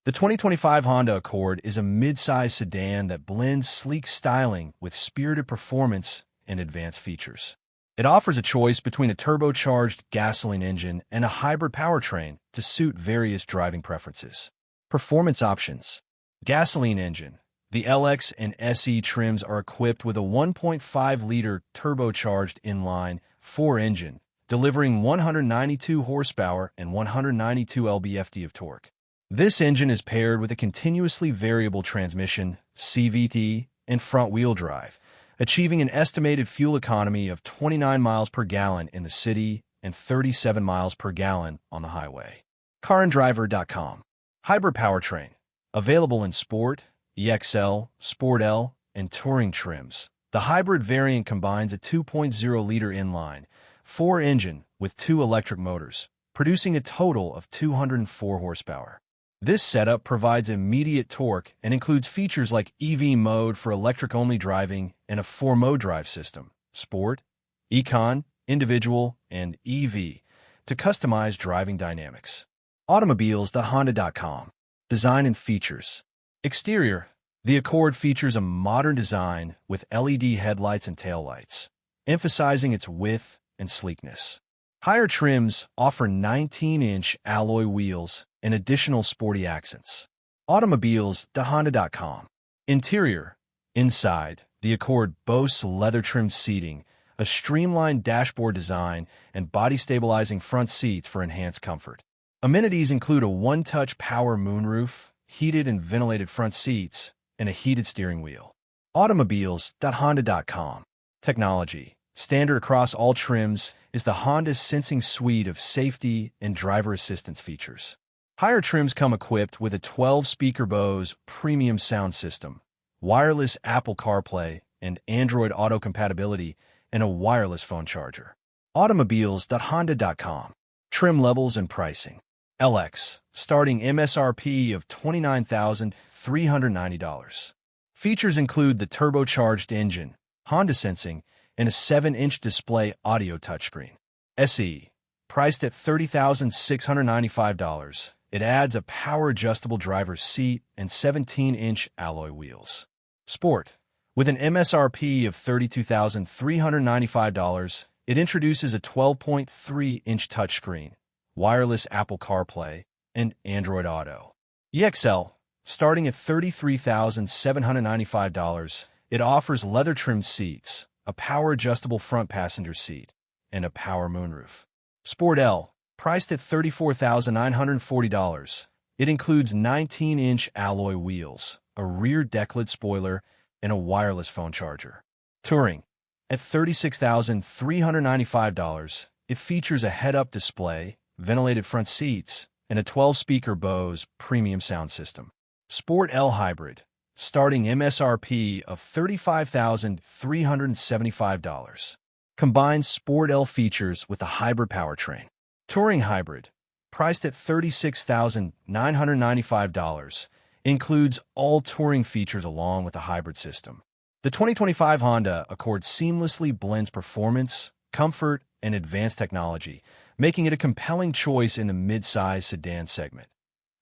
The 2025 Honda Accord is a mid-size sedan that blends sleek styling with spirited performance and advanced features. It offers a choice between a turbocharged gasoline engine and a hybrid powertrain to suit various driving preferences. Performance options. Gasoline engine. The LX and SE trims are equipped with a 1.5-liter turbocharged inline-4 engine, delivering 192 horsepower and 192 lb-ft of torque. This engine is paired with a continuously variable transmission, CVT, and front-wheel drive, achieving an estimated fuel economy of 29 miles per gallon in the city and 37 miles per gallon on the highway. CarAndDriver.com. Hybrid powertrain. Available in Sport, EXL, Sport L, and Touring trims. The hybrid variant combines a 2.0-liter inline-4 engine with 2 electric motors, producing a total of 204 horsepower. This setup provides immediate torque and includes features like EV mode for electric-only driving and a 4-mode drive system, Sport, Econ, Individual, and EV, to customize driving dynamics. Automobiles.honda.com. Design and features. Exterior. The Accord features a modern design with LED headlights and taillights, emphasizing its width and sleekness. Higher trims offer 19-inch alloy wheels and additional sporty accents. Automobiles.honda.com. Interior. Inside, the Accord boasts leather-trimmed seating, a streamlined dashboard design, and body-stabilizing front seats for enhanced comfort. Amenities include a one-touch power moonroof, heated and ventilated front seats, and a heated steering wheel. Automobiles.honda.com. Technology. Standard across all trims is the Honda Sensing suite of safety and driver assistance features. Higher trims come equipped with a 12-speaker Bose premium sound system, wireless Apple CarPlay and Android Auto compatibility, and a wireless phone charger. Automobiles.honda.com. Trim levels and pricing. LX, starting MSRP of $29,390. Features include the turbocharged engine, Honda Sensing, and a 7-inch display audio touchscreen. SE, priced at $30,695. It adds a power-adjustable driver's seat and 17-inch alloy wheels. Sport, with an MSRP of $32,395, it introduces a 12.3-inch touchscreen, wireless Apple CarPlay, and Android Auto. EXL, starting at $33,795, it offers leather-trimmed seats, a power-adjustable front passenger seat, and a power moonroof. Sport L, priced at $34,940, it includes 19-inch alloy wheels, a rear decklit spoiler, and a wireless phone charger. Touring, at $36,395, it features a head-up display, ventilated front seats, and a 12-speaker Bose premium sound system. Sport L Hybrid, starting MSRP of $35,375. Combines Sport L features with a hybrid powertrain. Touring Hybrid, priced at $36,995, includes all touring features along with a hybrid system. The 2025 Honda Accord seamlessly blends performance, comfort, and advanced technology, making it a compelling choice in the mid-size sedan segment.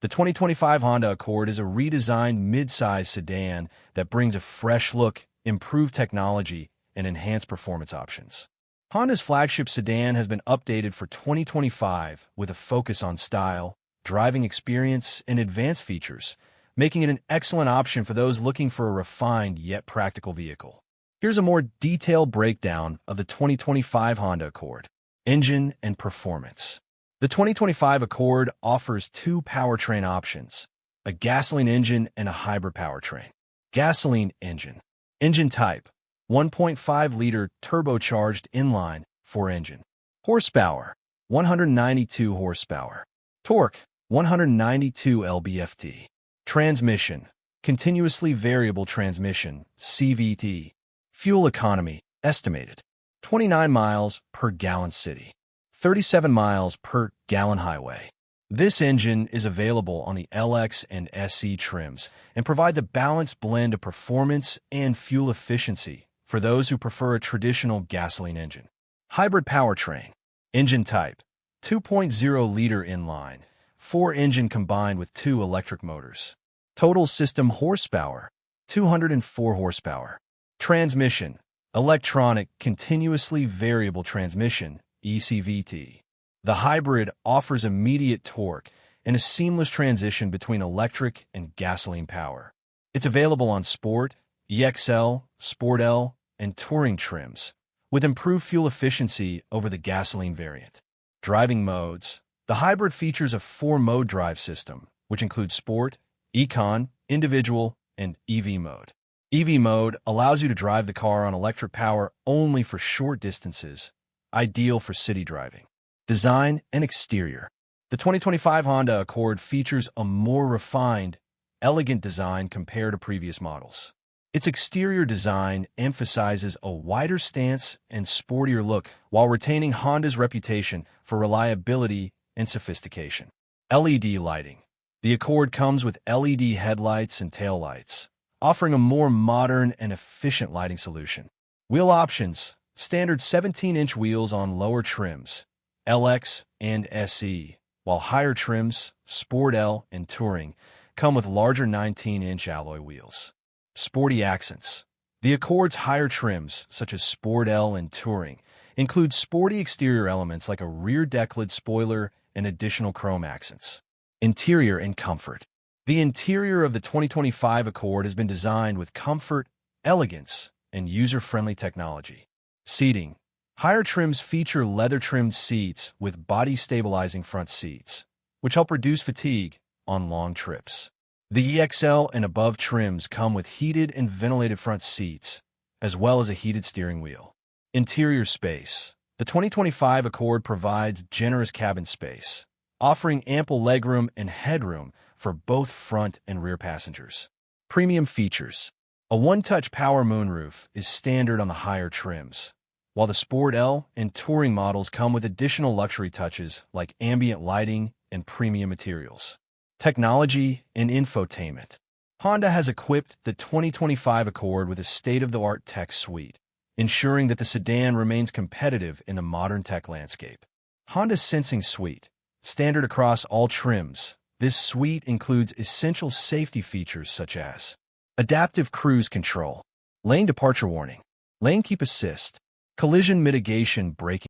The 2025 Honda Accord is a redesigned mid-size sedan that brings a fresh look, improved technology, and enhanced performance options. Honda's flagship sedan has been updated for 2025 with a focus on style, driving experience, and advanced features, making it an excellent option for those looking for a refined yet practical vehicle. Here's a more detailed breakdown of the 2025 Honda Accord. Engine and performance. The 2025 Accord offers 2 powertrain options, a gasoline engine and a hybrid powertrain. Gasoline engine. Engine type, 1.5-liter turbocharged inline-4 engine. Horsepower, 192 horsepower. Torque, 192 lb-ft. Transmission, continuously variable transmission, CVT. Fuel economy, estimated, 29 miles per gallon city, 37 miles per gallon highway. This engine is available on the LX and SE trims and provides a balanced blend of performance and fuel efficiency for those who prefer a traditional gasoline engine. Hybrid powertrain. Engine type, 2.0-liter inline, 4 engine combined with 2 electric motors. Total system horsepower, 204 horsepower. Transmission, electronic continuously variable transmission, ECVT. The hybrid offers immediate torque and a seamless transition between electric and gasoline power. It's available on Sport, EXL, Sport L, and Touring trims, with improved fuel efficiency over the gasoline variant. Driving modes. The hybrid features a 4-mode drive system, which includes Sport, Econ, Individual, and EV mode. EV mode allows you to drive the car on electric power only for short distances, ideal for city driving. Design and exterior. The 2025 Honda Accord features a more refined, elegant design compared to previous models. Its exterior design emphasizes a wider stance and sportier look while retaining Honda's reputation for reliability and sophistication. LED lighting. The Accord comes with LED headlights and taillights, offering a more modern and efficient lighting solution. Wheel options. Standard 17-inch wheels on lower trims, LX and SE, while higher trims, Sport L and Touring, come with larger 19-inch alloy wheels. Sporty accents. The Accord's higher trims, such as Sport L and Touring, include sporty exterior elements like a rear deck lid spoiler and additional chrome accents. Interior and comfort. The interior of the 2025 Accord has been designed with comfort, elegance, and user-friendly technology. Seating. Higher trims feature leather-trimmed seats with body-stabilizing front seats, which help reduce fatigue on long trips. The EXL and above trims come with heated and ventilated front seats, as well as a heated steering wheel. Interior space. The 2025 Accord provides generous cabin space, offering ample legroom and headroom for both front and rear passengers. Premium features. A one-touch power moonroof is standard on the higher trims, while the Sport L and Touring models come with additional luxury touches like ambient lighting and premium materials. Technology and infotainment. Honda has equipped the 2025 Accord with a state-of-the-art tech suite, ensuring that the sedan remains competitive in the modern tech landscape. Honda's Sensing Suite. Standard across all trims, this suite includes essential safety features such as adaptive cruise control, lane departure warning, lane keep assist, collision mitigation braking